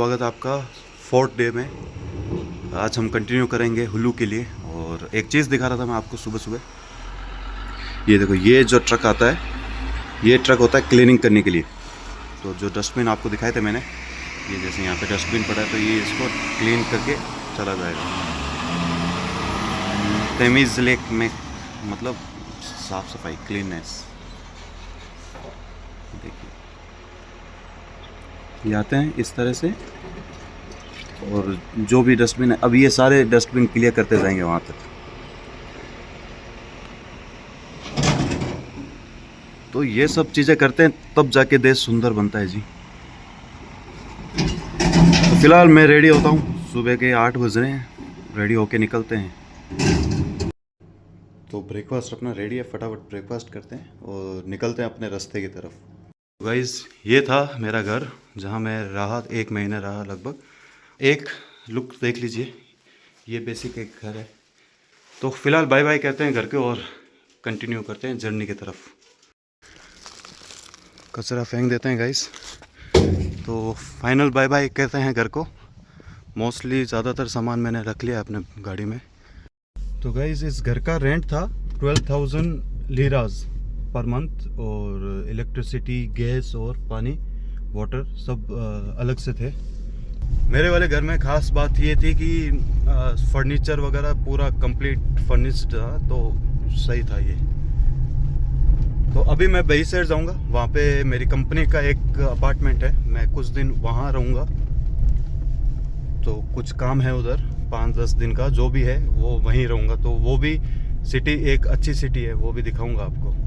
स्वागत है आपका फोर्थ डे में। आज हम कंटिन्यू करेंगे हुलू के लिए। और एक चीज़ दिखा रहा था मैं आपको सुबह सुबह, ये देखो, ये जो ट्रक आता है, ये ट्रक होता है क्लीनिंग करने के लिए। तो जो डस्टबिन आपको दिखाए थे मैंने, ये जैसे यहाँ पे डस्टबिन पड़ा है तो ये इसको क्लीन करके चला जाएगा तमीज़ लेक में, मतलब साफ़ सफाई, क्लीननेस। देखिए ये आते हैं इस तरह से, और जो भी डस्टबिन है, अब ये सारे डस्टबिन क्लियर करते जाएंगे वहाँ तक। तो ये सब चीज़ें करते हैं तब जाके देश सुंदर बनता है जी। तो फिलहाल मैं रेडी होता हूँ, सुबह के 8 बज रहे हैं, रेडी होके निकलते हैं। तो ब्रेकफास्ट अपना रेडी है, फटाफट ब्रेकफास्ट करते हैं और निकलते हैं अपने रास्ते की तरफ। गाइस, ये था मेरा घर जहाँ मैं रहा, 1 महीना रहा लगभग। एक लुक देख लीजिए, ये बेसिक एक घर है। तो फिलहाल बाय बाय कहते हैं घर के और कंटिन्यू करते हैं जर्नी की तरफ। कचरा फेंक देते हैं गाइस, तो फाइनल बाय बाय कहते हैं घर को। मोस्टली ज़्यादातर सामान मैंने रख लिया अपने गाड़ी में। तो गाइस, इस घर का रेंट था 12,000 लीराज पर मंथ, और इलेक्ट्रिसिटी, गैस और पानी, वाटर सब अलग से थे। मेरे वाले घर में ख़ास बात ये थी कि फर्नीचर वगैरह पूरा कंप्लीट फर्निश्ड था, तो सही था ये। तो अभी मैं बही साइड जाऊँगा, वहाँ पे मेरी कंपनी का एक अपार्टमेंट है, मैं कुछ दिन वहाँ रहूँगा। तो कुछ काम है उधर, 5-10 दिन का जो भी है वो वहीं रहूँगा। तो वो भी सिटी एक अच्छी सिटी है, वो भी दिखाऊँगा आपको।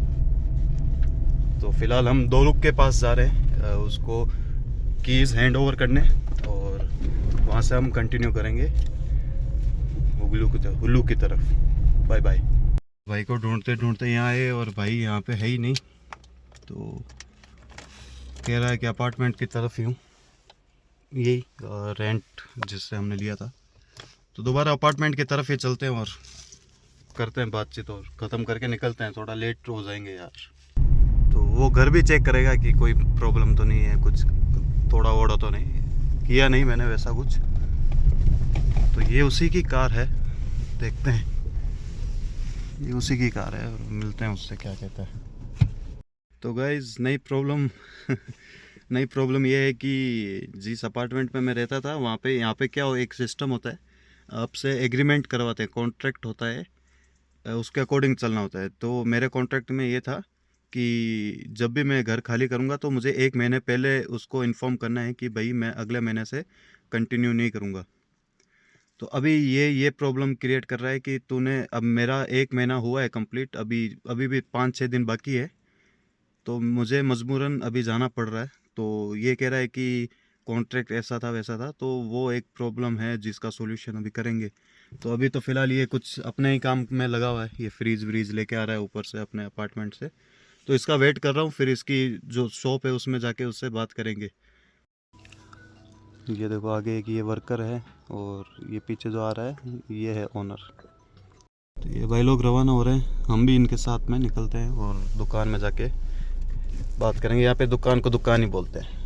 तो फिलहाल हम दोरुक के पास जा रहे हैं, उसको कीज़ हैंड ओवर करने, और वहाँ से हम कंटिन्यू करेंगे हुलू की तरफ। Bye bye. भाई को ढूंढते ढूंढते यहाँ आए और भाई यहाँ पे है ही नहीं, तो कह रहा है कि अपार्टमेंट की तरफ ही हूँ, यही रेंट जिससे हमने लिया था। तो दोबारा अपार्टमेंट की तरफ ही चलते हैं और करते हैं बातचीत और ख़त्म करके निकलते हैं। थोड़ा लेट हो जाएंगे यार। तो वो घर भी चेक करेगा कि कोई प्रॉब्लम तो नहीं है, कुछ थोड़ा ओड़ा तो नहीं किया, नहीं मैंने वैसा कुछ। तो ये उसी की कार है, देखते हैं, ये उसी की कार है और मिलते हैं उससे क्या कहता है। तो गाइज, नई प्रॉब्लम नई प्रॉब्लम ये है कि जिस अपार्टमेंट में मैं रहता था वहाँ पे, यहाँ पे क्या एक सिस्टम होता है, आपसे एग्रीमेंट करवाते हैं, कॉन्ट्रैक्ट होता है, उसके अकॉर्डिंग चलना होता है। तो मेरे कॉन्ट्रैक्ट में ये था कि जब भी मैं घर खाली करूँगा तो मुझे 1 महीने पहले उसको इन्फॉर्म करना है कि भाई मैं अगले महीने से कंटिन्यू नहीं करूँगा। तो अभी ये प्रॉब्लम क्रिएट कर रहा है कि तूने, अब मेरा 1 महीना हुआ है कंप्लीट, अभी भी 5-6 दिन बाकी है, तो मुझे मजबूरन अभी जाना पड़ रहा है। तो ये कह रहा है कि कॉन्ट्रैक्ट ऐसा था वैसा था, तो वो एक प्रॉब्लम है जिसका सॉल्यूशन अभी करेंगे। तो अभी तो फ़िलहाल ये कुछ अपने ही काम में लगा हुआ है, ये फ्रीज व्रीज लेके आ रहा है ऊपर से अपने अपार्टमेंट से, तो इसका वेट कर रहा हूँ। फिर इसकी जो शॉप है उसमें जाके उससे बात करेंगे। ये देखो आगे एक ये वर्कर है, और ये पीछे जो आ रहा है ये है ओनर। तो ये भाई लोग रवाना हो रहे हैं, हम भी इनके साथ में निकलते हैं और दुकान में जाके बात करेंगे। यहाँ पे दुकान को दुकान ही बोलते हैं।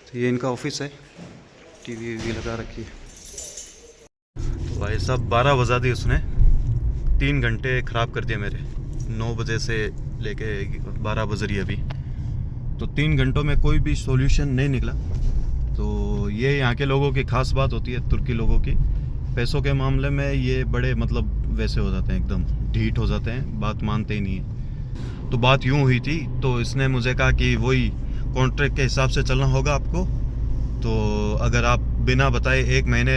तो ये इनका ऑफिस है, टीवी वी लगा रखी है। तो भाई साहब 12 बजा दी उसने, 3 घंटे ख़राब कर दिए मेरे। 9 बजे से लेके 12 बज रही है अभी, तो 3 घंटों में कोई भी सॉल्यूशन नहीं निकला। तो ये यहाँ के लोगों की खास बात होती है, तुर्की लोगों की, पैसों के मामले में ये बड़े मतलब वैसे हो जाते हैं, एकदम ढीठ हो जाते हैं, बात मानते ही नहीं है। तो बात यूँ हुई थी, तो इसने मुझे कहा कि वही कॉन्ट्रैक्ट के हिसाब से चलना होगा आपको। तो अगर आप बिना बताए 1 महीने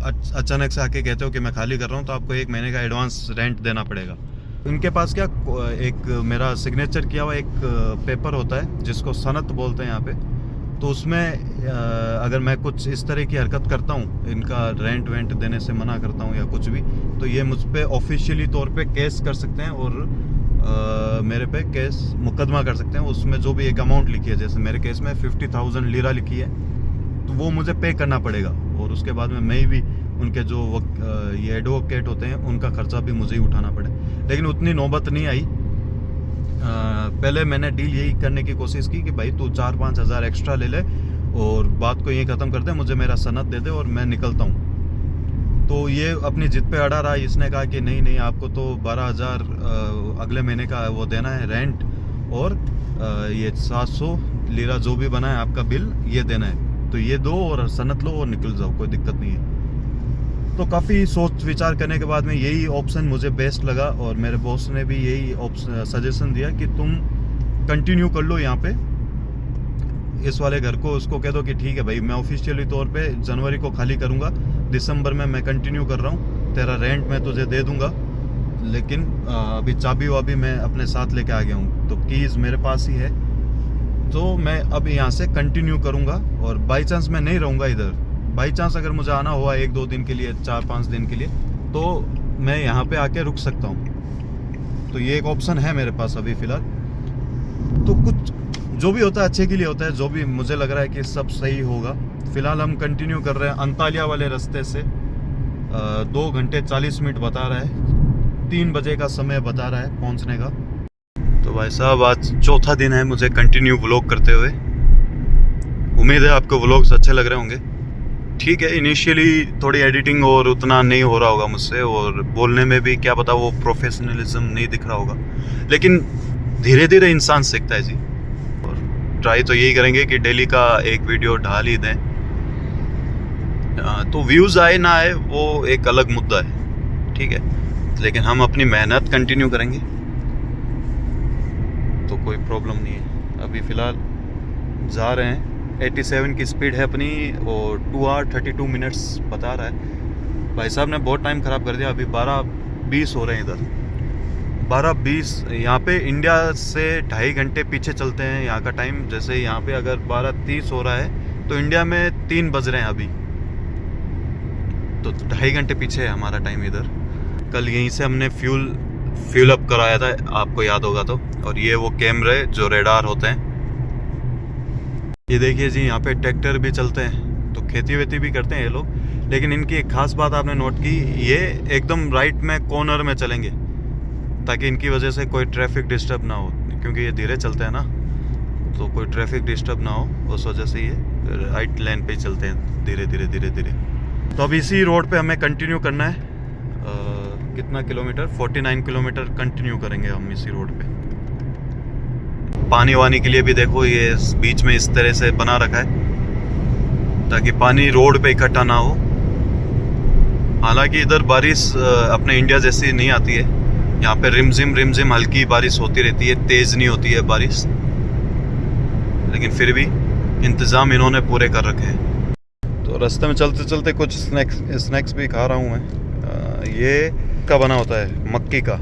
अचानक से आके कहते हो कि मैं खाली कर रहा हूँ, तो आपको 1 महीने का एडवांस रेंट देना पड़ेगा। इनके पास क्या, एक मेरा सिग्नेचर किया हुआ एक पेपर होता है जिसको सनत बोलते हैं यहाँ पे। तो उसमें अगर मैं कुछ इस तरह की हरकत करता हूँ, इनका रेंट वेंट देने से मना करता हूँ या कुछ भी, तो ये मुझ पे ऑफिशियली तौर पे केस कर सकते हैं, और मेरे पे केस मुकदमा कर सकते हैं। उसमें जो भी एक अमाउंट लिखी है, जैसे मेरे केस में 50,000 लीरा लिखी है, तो वो मुझे पे करना पड़ेगा। और उसके बाद में मैं भी उनके जो ये एडवोकेट होते हैं उनका खर्चा भी मुझे ही उठाना पड़े। लेकिन उतनी नौबत नहीं आई, पहले मैंने डील यही करने की कोशिश की कि भाई तू 4-5 हज़ार एक्स्ट्रा ले ले और बात को यही ख़त्म कर दे, मुझे मेरा सनद दे दे और मैं निकलता हूँ। तो ये अपनी जिद पे अड़ा रहा। इसने कहा कि नहीं नहीं, आपको तो 12,000 अगले महीने का वो देना है रेंट, और ये 700 लीरा जो भी बना है आपका बिल ये देना है, तो ये दो और सनद लो और निकल जाओ, कोई दिक्कत नहीं है। तो काफ़ी सोच विचार करने के बाद में यही ऑप्शन मुझे बेस्ट लगा, और मेरे बॉस ने भी यही सजेशन दिया कि तुम कंटिन्यू कर लो यहाँ पे इस वाले घर को। उसको कह दो कि ठीक है भाई, मैं ऑफिशियली तौर पे जनवरी को खाली करूँगा, दिसंबर में मैं कंटिन्यू कर रहा हूँ, तेरा रेंट मैं तुझे दे दूँगा, लेकिन अभी चाबी वाबी मैं अपने साथ लेके आ गया हूँ, तो कीज़ मेरे पास ही है, तो मैं अब यहाँ से कंटिन्यू करूँगा। और बाई चांस मैं नहीं रहूँगा इधर, बाई चांस अगर मुझे आना हुआ 1-2 दिन के लिए, 4-5 दिन के लिए, तो मैं यहाँ पे आके रुक सकता हूँ। तो ये एक ऑप्शन है मेरे पास अभी फ़िलहाल। तो कुछ जो भी होता है अच्छे के लिए होता है, जो भी मुझे लग रहा है कि सब सही होगा। फ़िलहाल हम कंटिन्यू कर रहे हैं अंतालिया वाले रास्ते से। 2 घंटे 40 मिनट बता रहा है, 3 बजे का समय बता रहा है पहुँचने का। तो भाई साहब आज चौथा दिन है मुझे कंटिन्यू व्लॉग करते हुए। उम्मीद है आपको व्लॉग्स अच्छे लग रहे होंगे। ठीक है, इनिशियली थोड़ी एडिटिंग और उतना नहीं हो रहा होगा मुझसे, और बोलने में भी क्या पता वो प्रोफेशनलिज्म नहीं दिख रहा होगा, लेकिन धीरे धीरे इंसान सीखता है जी। और ट्राई तो यही करेंगे कि डेली का एक वीडियो डाल ही दें। तो व्यूज़ आए ना आए वो एक अलग मुद्दा है, ठीक है, लेकिन हम अपनी मेहनत कंटिन्यू करेंगे तो कोई प्रॉब्लम नहीं है। अभी फ़िलहाल जा रहे हैं, 87 की स्पीड है अपनी, और 2 आवर 32 मिनट्स बता रहा है। भाई साहब ने बहुत टाइम ख़राब कर दिया। अभी 12:20 हो रहे हैं इधर, 12:20। यहाँ पे इंडिया से 2.5 घंटे पीछे चलते हैं यहाँ का टाइम। जैसे यहाँ पे अगर 12:30 हो रहा है तो इंडिया में 3 बज रहे हैं अभी, तो 2.5 घंटे पीछे है हमारा टाइम इधर। कल यहीं से हमने फ्यूल अप कराया था, आपको याद होगा तो। और ये वो कैमरे जो रेडार होते हैं, ये देखिए जी, यहाँ पे ट्रैक्टर भी चलते हैं, तो खेती वेती भी करते हैं ये लोग। लेकिन इनकी एक खास बात आपने नोट की, ये एकदम राइट में कॉर्नर में चलेंगे, ताकि इनकी वजह से कोई ट्रैफिक डिस्टर्ब ना हो, क्योंकि ये धीरे चलते हैं ना, तो कोई ट्रैफिक डिस्टर्ब ना हो, उस वजह से ये राइट लाइन पे ही चलते हैं, धीरे धीरे धीरे धीरे। तो अब इसी रोड पे हमें कंटिन्यू करना है। कितना किलोमीटर? 49 किलोमीटर कंटिन्यू करेंगे हम इसी रोड पे। पानी वानी के लिए भी देखो ये बीच में इस तरह से बना रखा है ताकि पानी रोड पे इकट्ठा ना हो। हालांकि इधर बारिश अपने इंडिया जैसी नहीं आती है, यहाँ पे रिमझिम हल्की बारिश होती रहती है, तेज़ नहीं होती है बारिश, लेकिन फिर भी इंतज़ाम इन्होंने पूरे कर रखे हैं। तो रास्ते में चलते चलते कुछ स्नैक्स भी खा रहा हूँ मैं। ये का बना होता है मक्की का,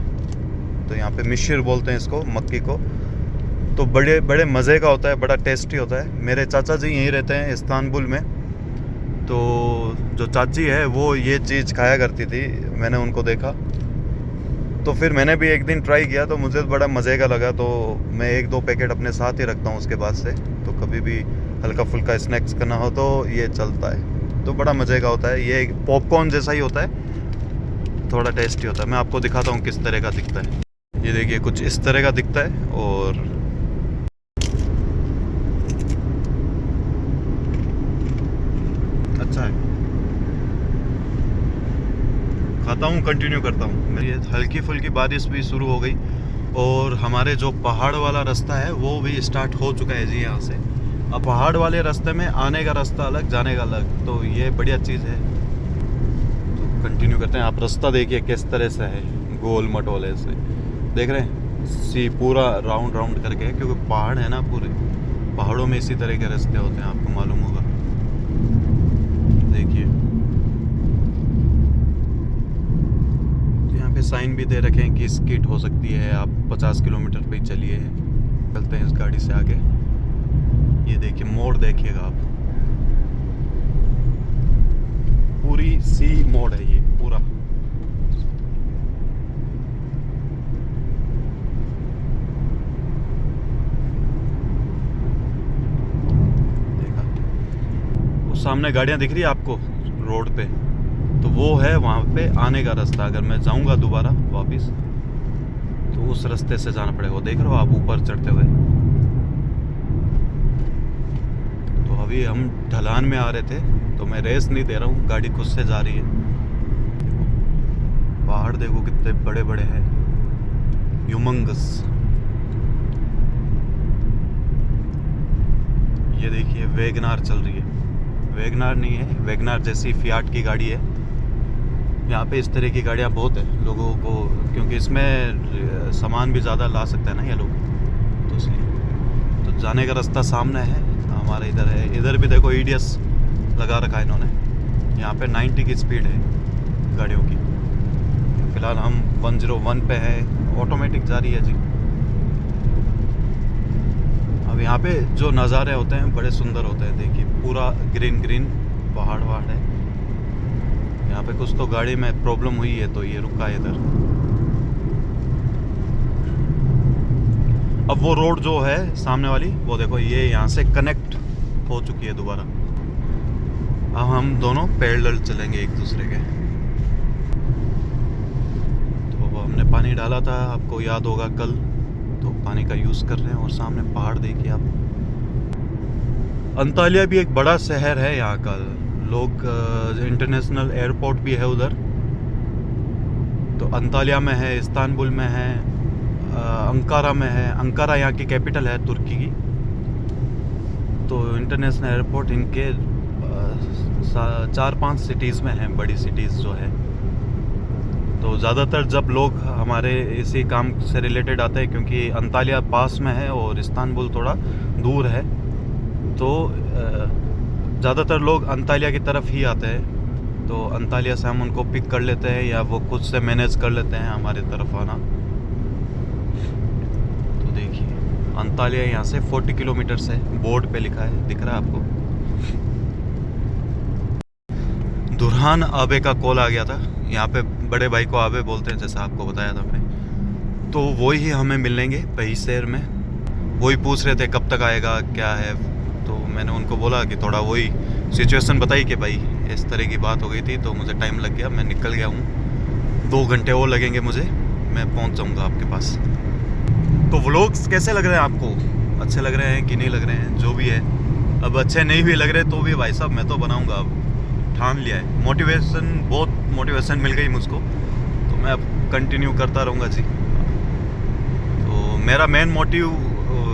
तो यहाँ पे मिश्र बोलते हैं इसको, मक्की को। तो बड़े बड़े मज़े का होता है, बड़ा टेस्टी होता है। मेरे चाचा जी यहीं रहते हैं इस्तांबुल में, तो जो चाची है वो ये चीज़ खाया करती थी, मैंने उनको देखा, तो फिर मैंने भी एक दिन ट्राई किया, तो मुझे बड़ा मज़े का लगा। तो मैं 1-2 पैकेट अपने साथ ही रखता हूँ उसके बाद से, तो कभी भी हल्का फुल्का स्नैक्स करना हो तो ये चलता है, तो बड़ा मज़े का होता है। ये पॉपकॉर्न जैसा ही होता है, थोड़ा टेस्टी होता है। मैं आपको दिखाता हूँ किस तरह का दिखता है। ये देखिए कुछ इस तरह का दिखता है, और अच्छा है, खाता हूँ, कंटिन्यू करता हूँ। मेरी हल्की फुल्की बारिश भी शुरू हो गई, और हमारे जो पहाड़ वाला रास्ता है वो भी स्टार्ट हो चुका है जी यहाँ से। अब पहाड़ वाले रास्ते में आने का रास्ता अलग, जाने का अलग, तो ये बढ़िया चीज़ है। तो कंटिन्यू करते हैं। आप रास्ता देखिए किस तरह से है, गोल मटोले से देख रहे हैं, पूरा राउंड करके है, क्योंकि पहाड़ है ना, पूरे पहाड़ों में इसी तरह के रास्ते होते हैं, आपको मालूम होगा। देखिए यहाँ पे साइन भी दे रखे हैं कि स्किड हो सकती है, आप 50 किलोमीटर पे ही चलिए। चलते हैं इस गाड़ी से आगे। ये देखिए मोड़ देखिएगा आप, पूरी सी मोड़ है ये पूरा। देखा वो सामने गाड़ियां दिख रही है आपको रोड पे, तो वो है वहाँ पे आने का रास्ता। अगर मैं जाऊँगा दोबारा वापस तो उस रास्ते से जाना पड़ेगा। वो देख रहे हो आप ऊपर चढ़ते हुए। तो अभी हम ढलान में आ रहे थे, तो मैं रेस नहीं दे रहा हूँ, गाड़ी खुद से जा रही है। पहाड़ देखो कितने बड़े बड़े हैं, ह्यूमंगस। ये देखिए वैगनार चल रही है। वैगनार नहीं है, वैगनार जैसी फियाट की गाड़ी है। यहाँ पे इस तरह की गाड़ियाँ बहुत है लोगों को, क्योंकि इसमें सामान भी ज़्यादा ला सकते हैं ना ये लोग, तो इसलिए। तो जाने का रास्ता सामने है हमारे, इधर है। इधर भी देखो EDS लगा रखा है इन्होंने। यहाँ पे 90 की स्पीड है गाड़ियों की। फ़िलहाल हम 101 पे है, ऑटोमेटिक जा रही है जी। अब यहाँ पे जो नज़ारे होते हैं बड़े सुंदर होते हैं। देखिए पूरा ग्रीन ग्रीन पहाड़ वहाड़ है। यहाँ पे कुछ तो गाड़ी में प्रॉब्लम हुई है, तो ये रुका है इधर। अब वो रोड जो है सामने वाली, वो देखो ये यहाँ से कनेक्ट हो चुकी है दोबारा। अब हम दोनों पैरेलल चलेंगे एक दूसरे के। तो वो हमने पानी डाला था, आपको याद होगा कल, तो पानी का यूज़ कर रहे हैं। और सामने पहाड़ देखिए आप। अंतालिया भी एक बड़ा शहर है यहाँ का। लोग इंटरनेशनल एयरपोर्ट भी है उधर। तो अंतालिया में है, इस्तांबुल में है, अंकारा में है। अंकारा यहाँ की कैपिटल है तुर्की की। तो इंटरनेशनल एयरपोर्ट इनके 4-5 सिटीज़ में हैं, बड़ी सिटीज़ जो है। तो ज़्यादातर जब लोग हमारे इसी काम से रिलेटेड आते हैं, क्योंकि अंतालिया पास में है और इस्तांबुल थोड़ा दूर है, तो ज़्यादातर लोग अंतालिया की तरफ ही आते हैं। तो अंतालिया से हम उनको पिक कर लेते हैं, या वो खुद से मैनेज कर लेते हैं हमारे तरफ आना। तो देखिए अंतालिया यहाँ से 40 किलोमीटर से बोर्ड पे लिखा है, दिख रहा है आपको। दुरहान आबे का कॉल आ गया था। यहाँ पे बड़े भाई को आबे बोलते हैं, जैसा आपको बताया था मैंने। तो वही हमें मिलेंगे शहर में। वही पूछ रहे थे कब तक आएगा, क्या है। तो मैंने उनको बोला कि थोड़ा वही सिचुएशन बताई कि भाई इस तरह की बात हो गई थी, तो मुझे टाइम लग गया, मैं निकल गया हूँ। 2 घंटे और लगेंगे मुझे, मैं पहुँच जाऊँगा आपके पास। तो व्लॉग्स कैसे लग रहे हैं आपको? अच्छे लग रहे हैं कि नहीं लग रहे हैं? जो भी है, अब अच्छे नहीं भी लग रहे तो भी भाई साहब मैं तो बनाऊँगा, अब ठान लिया है। मोटिवेशन, बहुत मोटिवेशन मिल गई मुझको, तो मैं अब कंटिन्यू करता रहूँगा जी। तो मेरा मेन मोटिव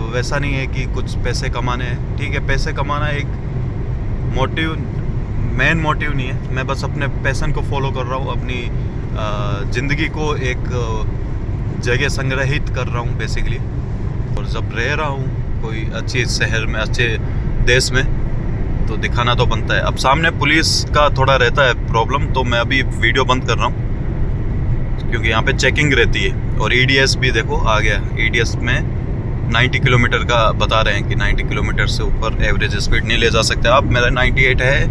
वैसा नहीं है कि कुछ पैसे कमाने हैं। ठीक है, पैसे कमाना एक मोटिव, मेन मोटिव नहीं है। मैं बस अपने पैशन को फॉलो कर रहा हूँ, अपनी ज़िंदगी को एक जगह संग्रहित कर रहा हूँ बेसिकली। और जब रह रहा हूँ कोई अच्छे शहर में, अच्छे देश में, तो दिखाना तो बनता है। अब सामने पुलिस का थोड़ा रहता है प्रॉब्लम, तो मैं अभी वीडियो बंद कर रहा हूँ, क्योंकि यहाँ पे चेकिंग रहती है। और EDS भी देखो आ गया। EDS में 90 किलोमीटर का बता रहे हैं कि 90 किलोमीटर से ऊपर एवरेज स्पीड नहीं ले जा सकते आप। मेरा 98 है,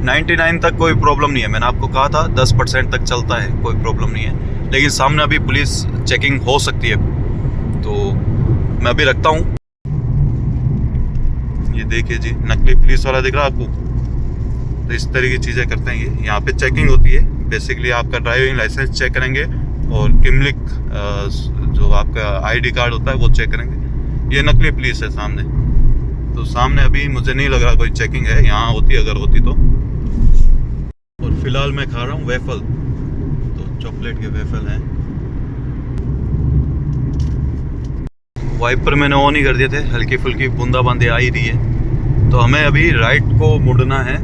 99 तक कोई प्रॉब्लम नहीं है। मैंने आपको कहा था 10% तक चलता है, कोई प्रॉब्लम नहीं है। लेकिन सामने अभी पुलिस चेकिंग हो सकती है, तो मैं अभी रखता हूँ। ये देखिए जी, नकली पुलिस वाला दिख रहा है आपको। तो इस तरह की चीज़ें करते हैं ये। यहाँ पे चेकिंग होती है बेसिकली, आपका ड्राइविंग लाइसेंस चेक करेंगे, और किमलिक जो आपका ID कार्ड होता है वो चेक करेंगे। ये नकली पुलिस है सामने। तो सामने अभी मुझे नहीं लग रहा कोई चेकिंग है, यहाँ होती अगर होती तो। और फिलहाल मैं खा रहा हूँ वेफल, तो चॉकलेट के वेफल हैं। वाइपर मैंने ऑन ही कर दिए थे, हल्की फुल्की बूंदाबांदी आ ही रही है। तो हमें अभी राइट को मुड़ना है।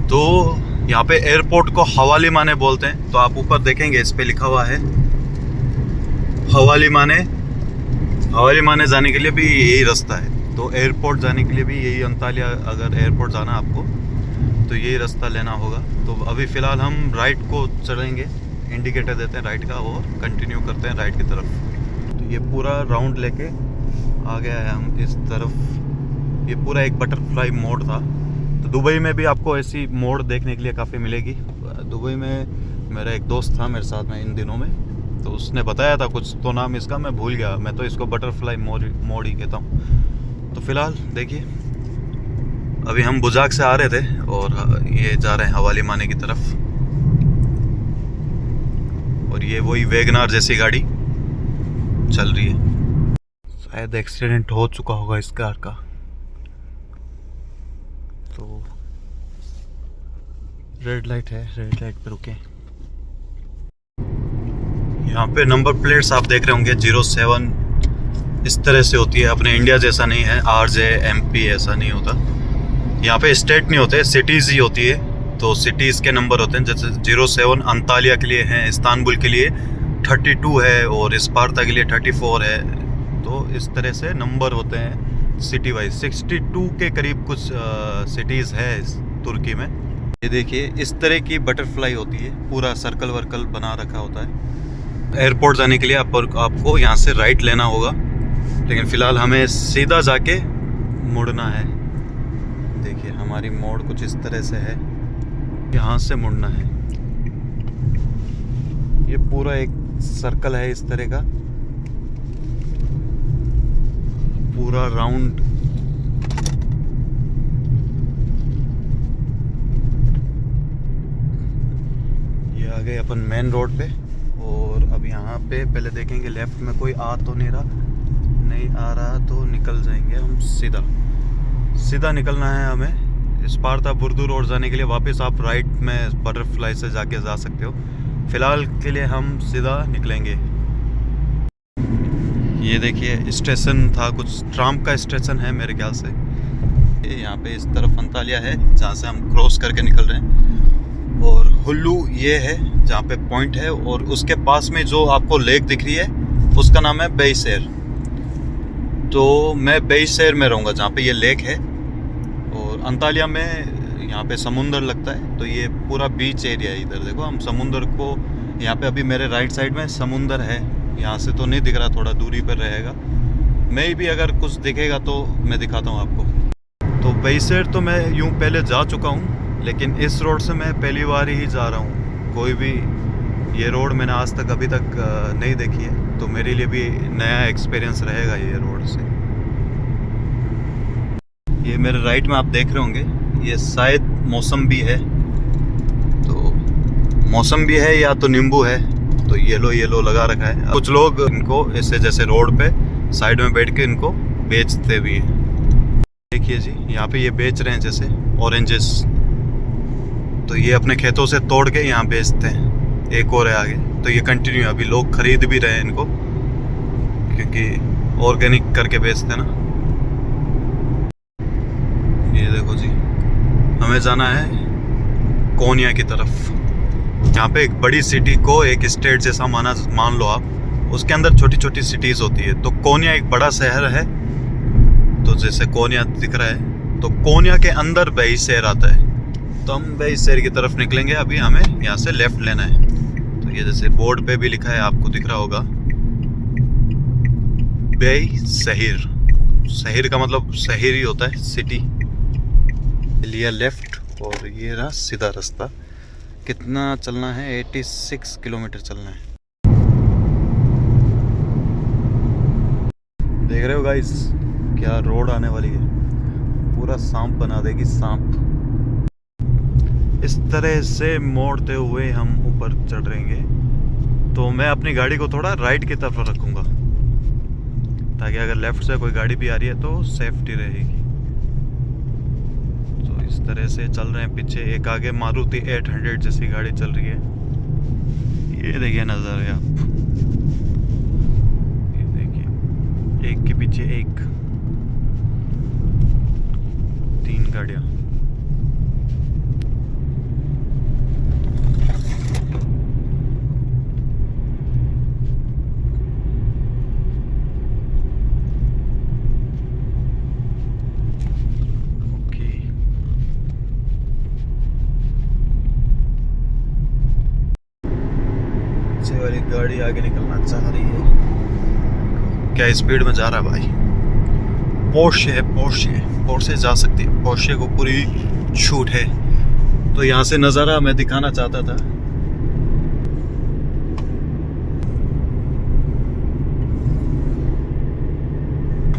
तो यहाँ पे एयरपोर्ट को हवाली माने बोलते हैं। तो आप ऊपर देखेंगे इस पे लिखा हुआ है हवाली माने। हवाली माने जाने के लिए भी यही रास्ता है। तो एयरपोर्ट जाने के लिए भी यही, अंतालिया अगर एयरपोर्ट जाना आपको तो यही रास्ता लेना होगा। तो अभी फ़िलहाल हम राइट को चढ़ेंगे, इंडिकेटर देते हैं राइट का और कंटिन्यू करते हैं राइट की तरफ। तो ये पूरा राउंड लेके आ गया है हम इस तरफ। ये पूरा एक बटरफ्लाई मोड़ था। तो दुबई में भी आपको ऐसी मोड़ देखने के लिए काफ़ी मिलेगी। दुबई में मेरा एक दोस्त था मेरे साथ में इन दिनों में, तो उसने बताया था कुछ तो नाम इसका मैं भूल गया। मैं तो इसको बटरफ्लाई मोड़ ही कहता हूँ। तो फिलहाल देखिए, अभी हम बुजाक से आ रहे थे और ये जा रहे हैं हवाली माने की तरफ। और ये वही वैगनार जैसी गाड़ी। चल रही है। शायद एक्सीडेंट हो चुका होगा इस कार का। तो रेड लाइट है, रेड लाइट पे रुके। यहाँ पे नंबर प्लेट्स आप देख रहे होंगे 07 इस तरह से होती है। अपने इंडिया जैसा नहीं है, RJ MP ऐसा नहीं होता। यहाँ पे स्टेट नहीं होते, सिटीज़ ही होती है। तो सिटीज़ के नंबर होते हैं, जैसे 07 अंतालिया के लिए है, इस्तांबुल के लिए 32 है और स्पार्ता के लिए 34 है। तो इस तरह से नंबर होते हैं सिटी वाइज। 62 के करीब कुछ सिटीज़ है तुर्की में। ये देखिए इस तरह की बटरफ्लाई होती है, पूरा सर्कल वर्कल बना रखा होता है। एयरपोर्ट जाने के लिए आपको यहाँ से राइट लेना होगा, लेकिन फ़िलहाल हमें सीधा जाके मुड़ना है। देखिए हमारी मोड़ कुछ इस तरह से है, यहाँ से मुड़ना है। ये पूरा एक सर्कल है इस तरह का, पूरा राउंड। ये आ गए अपन मेन रोड पे। और अब यहाँ पे पहले देखेंगे लेफ्ट में कोई आ तो नहीं आ रहा तो निकल जाएंगे हम सीधा निकलना है हमें। स्पार्ता बुर्दू रोड जाने के लिए वापस आप राइट में बटरफ्लाई से जाके जा सकते हो। फिलहाल के लिए हम सीधा निकलेंगे। ये देखिए स्टेशन था, कुछ ट्राम का स्टेशन है मेरे ख्याल से। यहाँ पे इस तरफ अंतालिया है जहाँ से हम क्रॉस करके निकल रहे हैं, और हुल्लू ये है जहाँ पे पॉइंट है, और उसके पास में जो आपको लेक दिख रही है उसका नाम है बेइसेर। तो मैं बेइसेर में रहूँगा जहाँ पे ये लेक है, और अंतालिया में यहाँ पे समुंदर लगता है। तो ये पूरा बीच एरिया है। इधर देखो हम समुंदर को, यहाँ पे अभी मेरे राइट साइड में समुंदर है, यहाँ से तो नहीं दिख रहा, थोड़ा दूरी पर रहेगा। मैं भी अगर कुछ दिखेगा तो मैं दिखाता हूँ आपको। तो बेइसेर तो मैं यूँ पहले जा चुका हूँ, लेकिन इस रोड से मैं पहली बार ही जा रहा हूँ। कोई भी ये रोड मैंने आज तक अभी तक नहीं देखी है, तो मेरे लिए भी नया एक्सपीरियंस रहेगा ये रोड से। ये मेरे राइट में आप देख रहे होंगे, ये शायद मौसम्बी है। तो मौसम्बी है या तो नींबू है, तो येलो लगा रखा है। कुछ लोग इनको ऐसे जैसे रोड पे साइड में बैठ के इनको बेचते भी हैं। देखिए जी यहाँ पे ये बेच रहे हैं जैसे ऑरेंजेस। तो ये अपने खेतों से तोड़ के यहाँ बेचते हैं। एक और है आगे, तो ये कंटिन्यू अभी लोग खरीद भी रहे हैं इनको, क्योंकि ऑर्गेनिक करके बेचते हैं ना। ये देखो जी हमें जाना है कोनिया की तरफ। यहाँ पे एक बड़ी सिटी को एक स्टेट जैसा मान लो आप, उसके अंदर छोटी छोटी सिटीज़ होती है। तो कोनिया एक बड़ा शहर है, तो जैसे कोनिया दिख रहा है, तो कोनिया के अंदर बेइसेर आता है। तो हम बेइसेर की तरफ निकलेंगे। अभी हमें यहाँ से लेफ़्ट लेना है। तो ये जैसे बोर्ड पे भी लिखा है, आपको दिख रहा होगा बेइसेर। शहर का मतलब शहर ही होता है, सिटी। लिया लेफ्ट, और ये रहा सीधा रास्ता। कितना चलना है? 86 किलोमीटर चलना है। देख रहे हो गाइस क्या रोड आने वाली है, पूरा सांप बना देगी, सांप। इस तरह से मोड़ते हुए हम ऊपर चढ़ रहेंगे। तो मैं अपनी गाड़ी को थोड़ा राइट की तरफ रखूंगा, ताकि अगर लेफ्ट से कोई गाड़ी भी आ रही है तो सेफ्टी रहेगी। तो इस तरह से चल रहे हैं। पीछे एक आगे मारुति 800 जैसी गाड़ी चल रही है। ये देखिए नज़ारे आप, ये देखिए एक के पीछे एक, 3 गाड़ियाँ। वाली गाड़ी आगे निकलना चाह रही है। क्या स्पीड में जा रहा है भाई। पोर्शे है, पोर्शे जा सकती है, पोर्शे को पूरी छूट है। तो यहाँ से नज़ारा मैं दिखाना चाहता था।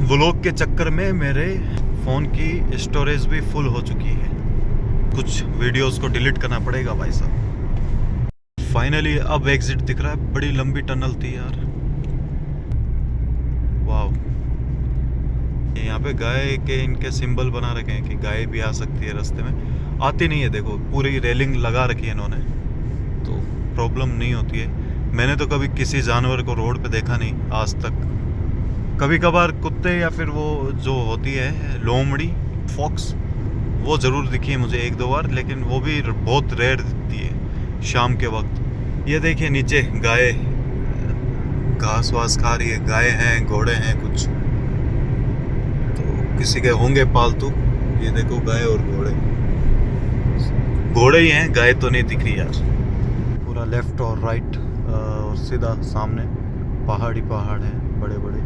व्लॉग के चक्कर में मेरे फ़ोन की स्टोरेज भी फुल हो चुकी है। कुछ वीडियोस को डिलीट करना पड़ेगा भाई साहब। फाइनली अब एग्जिट दिख रहा है। बड़ी लंबी टनल थी यार। वाह, यहाँ पे गाय के इनके सिंबल बना रखे हैं कि गाय भी आ सकती है रास्ते में। आती नहीं है, देखो पूरी रेलिंग लगा रखी है इन्होंने, तो प्रॉब्लम नहीं होती है। मैंने तो कभी किसी जानवर को रोड पे देखा नहीं आज तक। कभी कभार कुत्ते या फिर वो जो होती है लोमड़ी, फॉक्स, वो ज़रूर दिखी है मुझे 1-2 बार, लेकिन वो भी बहुत रेयर दिखती है शाम के वक्त। ये देखिए नीचे गाय घास वास खा रही है। गाय हैं, घोड़े हैं कुछ, तो किसी के होंगे पालतू। ये देखो गाय और घोड़े, घोड़े ही हैं, गाय तो नहीं दिख रही यार। पूरा लेफ्ट और राइट और सीधा सामने पहाड़ ही पहाड़ हैं बड़े बड़े।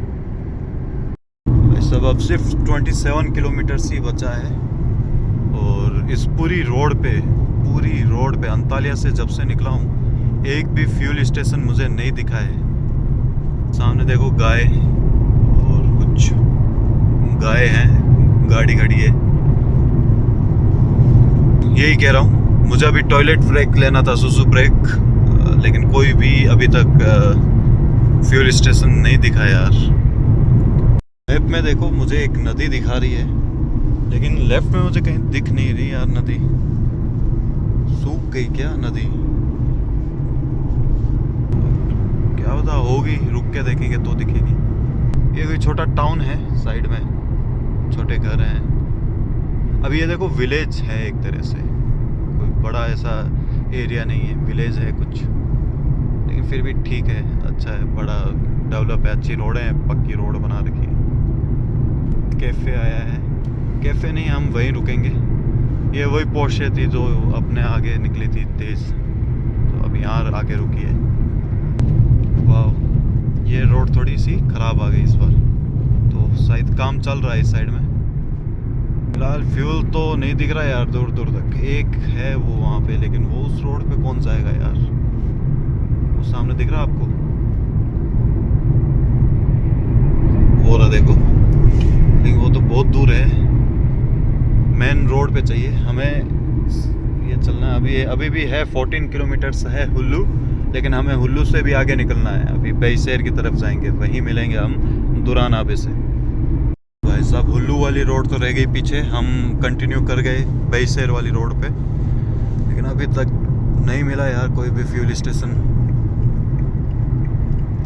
सब अब सिर्फ 27 किलोमीटर ही बचा है, और इस पूरी रोड पे अंतालिया से जब से निकला हूँ एक भी फ्यूल स्टेशन मुझे नहीं दिखा है। सामने देखो गाय और कुछ गाय हैं, गाड़ी खड़ी है। यही कह रहा हूँ, मुझे अभी टॉयलेट ब्रेक लेना था, सुसु ब्रेक, लेकिन कोई भी अभी तक फ्यूल स्टेशन नहीं दिखा यार। मैप में देखो मुझे एक नदी दिखा रही है, लेकिन लेफ्ट में मुझे कहीं दिख नहीं रही यार नदी। सूख गई क्या नदी? क्या पता, होगी, रुक के देखेंगे तो दिखेगी। ये कोई छोटा टाउन है, साइड में छोटे घर हैं। अब ये देखो विलेज है एक तरह से, कोई बड़ा ऐसा एरिया नहीं है, विलेज है कुछ, लेकिन फिर भी ठीक है, अच्छा है, बड़ा डेवलप है, अच्छी रोडें हैं, पक्की रोड बना रखी है। कैफ़े आया है, कैफ़े नहीं, हम वहीं रुकेंगे। ये वही पोर्शे थी जो अपने आगे निकली थी तेज़, तो अब यहाँ आके रुकी है। वाह, ये रोड थोड़ी सी ख़राब आ गई इस बार, तो शायद काम चल रहा है इस साइड में। फिलहाल फ्यूल तो नहीं दिख रहा यार दूर दूर तक। एक है वो वहाँ पे, लेकिन वो उस रोड पे कौन जाएगा यार? वो सामने दिख रहा आपको, वो रहा देखो, लेकिन वो तो बहुत दूर है। मेन रोड पे चाहिए हमें ये चलना। अभी भी है 14 किलोमीटर्स है हुल्लू, लेकिन हमें हुल्लू से भी आगे निकलना है। अभी बैशेर की तरफ जाएंगे, वहीं मिलेंगे हम दुरान आबे से। भाई साहब, हुल्लू वाली रोड तो रह गई पीछे, हम कंटिन्यू कर गए बैशेर वाली रोड पे, लेकिन अभी तक नहीं मिला यार कोई भी फ्यूल स्टेशन।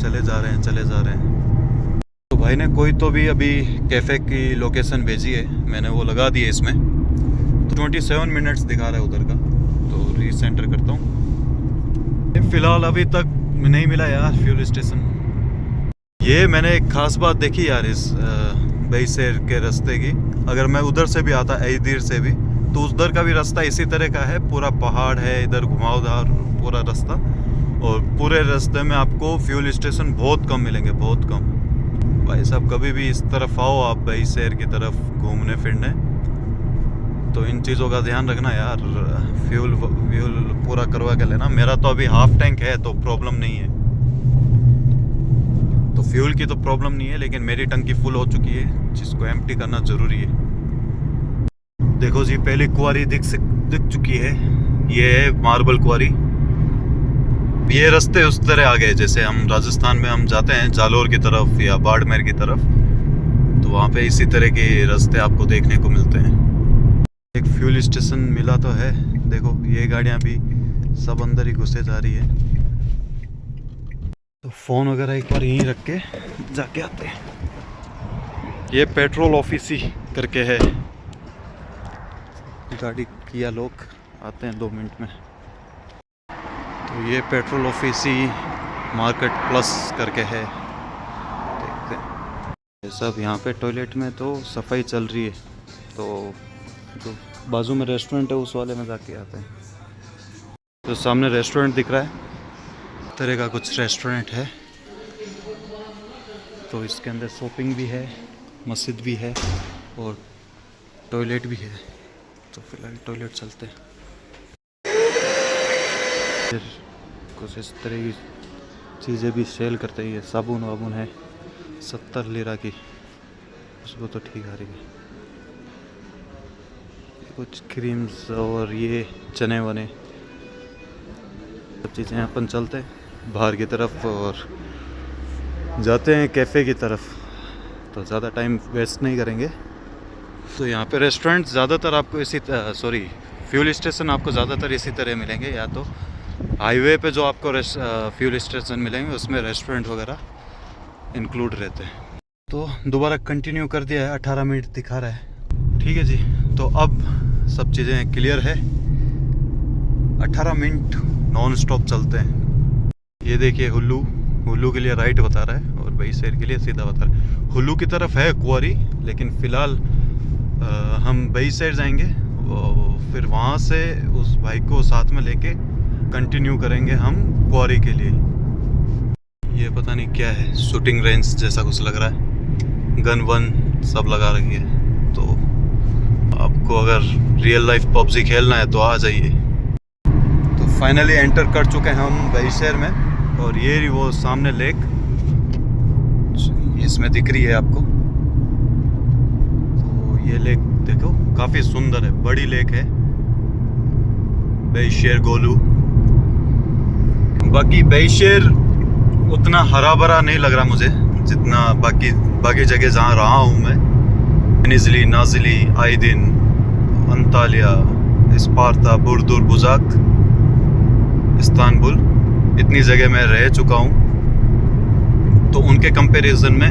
चले जा रहे हैं। तो भाई ने कोई तो भी अभी कैफ़े की लोकेशन भेजी है, मैंने वो लगा दी है इसमें। तो 27 मिनट्स दिखा रहा है उधर का, तो रीसेंटर करता हूँ। फिलहाल अभी तक नहीं मिला यार फ्यूल स्टेशन। ये मैंने एक खास बात देखी यार इस बैशेर के रास्ते की। अगर मैं उधर से भी आता, ऐदीर से भी, तो उधर का भी रास्ता इसी तरह का है, पूरा पहाड़ है, इधर घुमावदार पूरा रास्ता, और पूरे रास्ते में आपको फ्यूल स्टेशन बहुत कम मिलेंगे, बहुत कम। भाई साहब, कभी भी इस तरफ आओ आप बैशेर की तरफ घूमने फिरने, तो इन चीज़ों का ध्यान रखना यार। फ्यूल पूरा करवा के लेना। मेरा तो अभी हाफ टैंक है, तो प्रॉब्लम नहीं है, तो फ्यूल की तो प्रॉब्लम नहीं है, लेकिन मेरी टंकी फुल हो चुकी है, जिसको एम्प्टी करना ज़रूरी है। देखो जी, पहली कुआरी दिख चुकी है, ये है मार्बल कुआरी। ये रास्ते उस तरह आ गए जैसे हम राजस्थान में हम जाते हैं जालोर की तरफ या बाड़मेर की तरफ, तो वहाँ पे इसी तरह के रास्ते आपको देखने को मिलते हैं। एक फ्यूल स्टेशन मिला तो है, देखो ये गाड़ियाँ भी सब अंदर ही घुसे जा रही है। तो फ़ोन वगैरह एक बार यहीं रख के जाके आते हैं। ये पेट्रोल ऑफिस ही करके है, गाड़ी किया लोग आते हैं 2 मिनट में। तो ये पेट्रोल ऑफिस ही मार्केट प्लस करके है, देखते हैं। ये सब यहाँ पे टॉयलेट में तो सफाई चल रही है, तो जो बाजू में रेस्टोरेंट है उस वाले में जाके आते हैं। तो सामने रेस्टोरेंट दिख रहा है, तरह का कुछ रेस्टोरेंट है, तो इसके अंदर शॉपिंग भी है, मस्जिद भी है और टॉयलेट भी है। तो फिलहाल टॉयलेट चलते हैं। फिर कुछ इस तरह की चीज़ें भी सेल करते ही है। साबुन वाबुन है 70 लीरा की, उसको तो ठीक आ रही है। कुछ क्रीम्स और ये चने वने सब चीज़ें। अपन चलते हैं बाहर की तरफ और जाते हैं कैफ़े की तरफ। तो ज़्यादा टाइम वेस्ट नहीं करेंगे। तो यहाँ पे रेस्टोरेंट ज़्यादातर आपको इसी फ्यूल स्टेशन आपको ज़्यादातर इसी तरह मिलेंगे, या तो हाईवे पे जो आपको फ्यूल स्टेशन मिलेंगे उसमें रेस्टोरेंट वगैरह इंक्लूड रहते हैं। तो दोबारा कंटिन्यू कर दिया है, 18 मिनट दिखा रहा है। ठीक है जी, तो अब सब चीज़ें क्लियर है। 18 मिनट नॉन स्टॉप चलते हैं। ये देखिए हुल्लू के लिए राइट बता रहा है और बईसैर के लिए सीधा बता रहा है। हुल्लू की तरफ है क्वारी, लेकिन फ़िलहाल हम बईसैर जाएंगे, फिर वहाँ से उस भाई को साथ में लेके कंटिन्यू करेंगे हम क्वारी के लिए। ये पता नहीं क्या है, शूटिंग रेंज जैसा कुछ लग रहा है, गन वन सब लगा रखी है। तो आपको अगर रियल लाइफ पबजी खेलना है तो आ जाइए। तो फाइनली एंटर कर चुके हैं हम बईसैर में, और ये वो सामने लेक इसमें दिख रही है आपको। तो ये लेक देखो काफ़ी सुंदर है, बड़ी लेक है बईसैर गोलू। बाकी बईसैर उतना हरा भरा नहीं लग रहा मुझे जितना बाकी जगह जहाँ रहा हूँ मैं। निजली, नाजिली, आइदिन, अंतालिया, स्पार्ता, बुर्दुर, बुजाक, इस्तांबुल, इतनी जगह मैं रह चुका हूँ। तो उनके कंपैरिजन में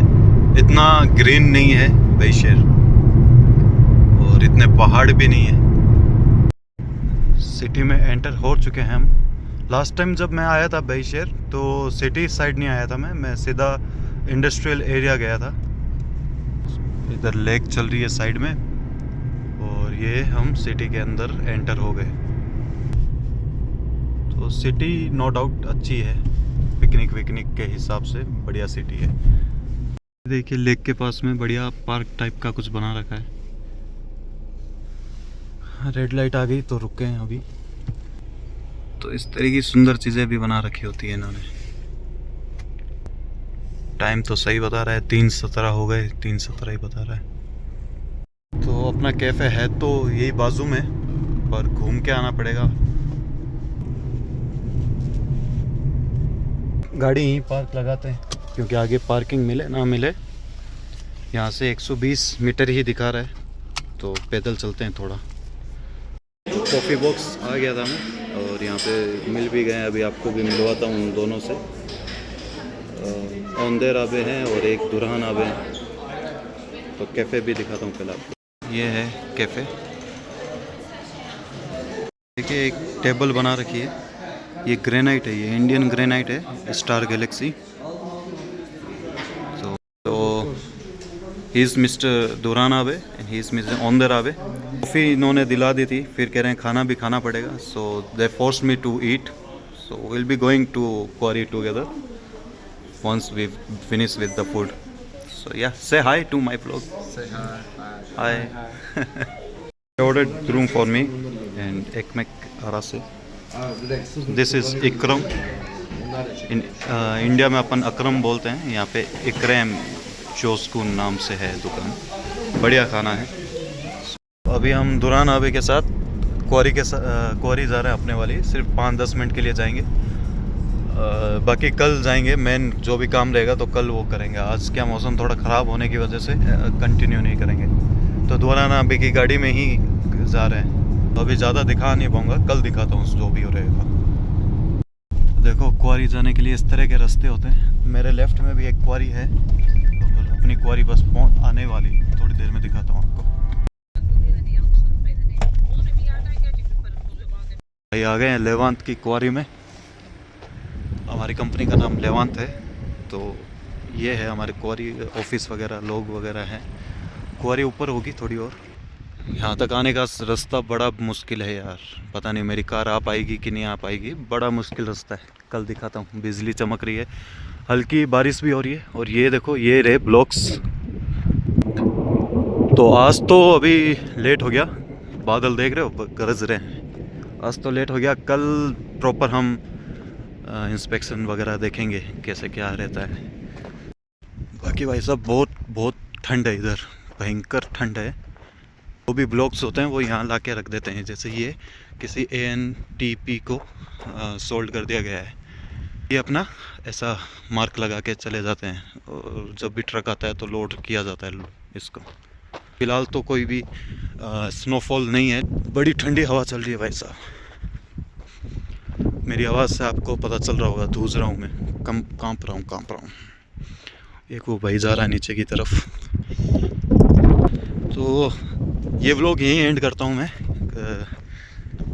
इतना ग्रीन नहीं है बईसैर, और इतने पहाड़ भी नहीं है। सिटी में एंटर हो चुके हैं हम। लास्ट टाइम जब मैं आया था बईसैर तो सिटी साइड नहीं आया था मैं सीधा इंडस्ट्रियल एरिया गया था। इधर लेक चल रही है साइड में, और ये हम सिटी के अंदर एंटर हो गए। तो सिटी नो डाउट अच्छी है, पिकनिक के हिसाब से बढ़िया सिटी है। देखिए लेक के पास में बढ़िया पार्क टाइप का कुछ बना रखा है। रेड लाइट आ गई तो रुके हैं अभी। तो इस तरह की सुंदर चीज़ें भी बना रखी होती है इन्होंने। टाइम तो सही बता रहा है, 3:17 हो गए, 3:17 ही बता रहा है। तो अपना कैफ़े है तो यही बाजू में, पर घूम के आना पड़ेगा। गाड़ी यहीं पार्क लगाते हैं, क्योंकि आगे पार्किंग मिले ना मिले। यहाँ से 120 मीटर ही दिखा रहा है, तो पैदल चलते हैं थोड़ा। कॉफ़ी बॉक्स आ गया था मैं, और यहाँ पे मिल भी गए। अभी आपको भी मिलवाता हूँ उन दोनों से। औंदेर आबे हैं और एक दुरहान आबे हैं। तो कैफ़े भी दिखाता हूँ पहले आपको। ये है कैफ़े। देखिए एक टेबल बना रखी है, ये ग्रेनाइट है, ये इंडियन ग्रेनाइट है, स्टार गैलेक्सी। तो ही इज़ मिस्टर दुरहान आबे एंड ही इज़ मिस्टर औंदेर आबे। कॉफ़ी इन्होंने दिला दी थी, फिर कह रहे हैं खाना भी खाना पड़ेगा। So they force me to eat, so will be going to quarry together once we finish with the food. So yeah, say hi to my vlog. Say hi. Hi. They ordered room for me and ekmek arase. This is Ikram. India में अपन अकरम बोलते हैं, यहाँ पे इकरम चोस्कुन नाम से है दुकान। बढ़िया खाना है। अभी हम दुरहान आबे के साथ क्वारी जा रहे हैं अपने वाली। सिर्फ 5-10 मिनट के लिए जाएंगे, बाकी कल जाएंगे। मेन जो भी काम रहेगा तो कल वो करेंगे। आज क्या मौसम थोड़ा ख़राब होने की वजह से कंटिन्यू नहीं करेंगे। तो दुरहान आबे की गाड़ी में ही जा रहे हैं। तो अभी ज़्यादा दिखा नहीं पाऊँगा, कल दिखाता हूँ जो भी हो रहेगा। देखो क्वारी जाने के लिए इस तरह के रास्ते होते हैं। मेरे लेफ़्ट में भी एक क्वारी है, और अपनी क्वारी बस आने वाली, थोड़ी देर में दिखाता हूँ आपको। भाई आ गए हैं लेवांत की क्वारी में। हमारी कंपनी का नाम लेवांत है। तो ये है हमारे क्वारी ऑफिस वगैरह, लोग वगैरह हैं। क्वारी ऊपर होगी थोड़ी और। यहाँ तक आने का रास्ता बड़ा मुश्किल है यार, पता नहीं मेरी कार आ पाएगी कि नहीं आ पाएगी। बड़ा मुश्किल रास्ता है, कल दिखाता हूँ। बिजली चमक रही है, हल्की बारिश भी हो रही है। और ये देखो ये रहे ब्लॉक्स। तो आज तो अभी लेट हो गया, बादल देख रहे हो गरज रहे हैं। आज तो लेट हो गया, कल प्रॉपर हम इंस्पेक्शन वगैरह देखेंगे कैसे क्या रहता है। बाकी भाई साहब बहुत ठंड है इधर, भयंकर ठंड है। वो भी ब्लॉक्स होते हैं वो यहाँ ला के रख देते हैं। जैसे ये किसी ANTP को सोल्ड कर दिया गया है। ये अपना ऐसा मार्क लगा के चले जाते हैं, और जब भी ट्रक आता है तो लोड किया जाता है इसको। फ़िलहाल तो कोई भी स्नोफॉल नहीं है, बड़ी ठंडी हवा चल रही है भाई साहब। मेरी आवाज़ से आपको पता चल रहा होगा, धूज रहा हूँ मैं, कांप रहा हूँ। एक वो भाई जा रहा है नीचे की तरफ। तो ये व्लॉग यहीं एंड करता हूँ मैं।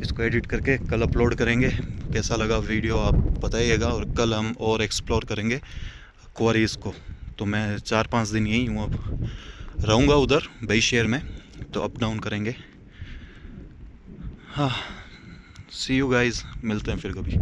इसको एडिट करके कल अपलोड करेंगे। कैसा लगा वीडियो आप बताइएगा, और कल हम और एक्सप्लोर करेंगे क्वारीज को। तो मैं 4-5 दिन यहीं हूँ, अब रहूँगा उधर बई शहर में, तो अप डाउन करेंगे। हाँ, सी यू गाइस, मिलते हैं फिर कभी।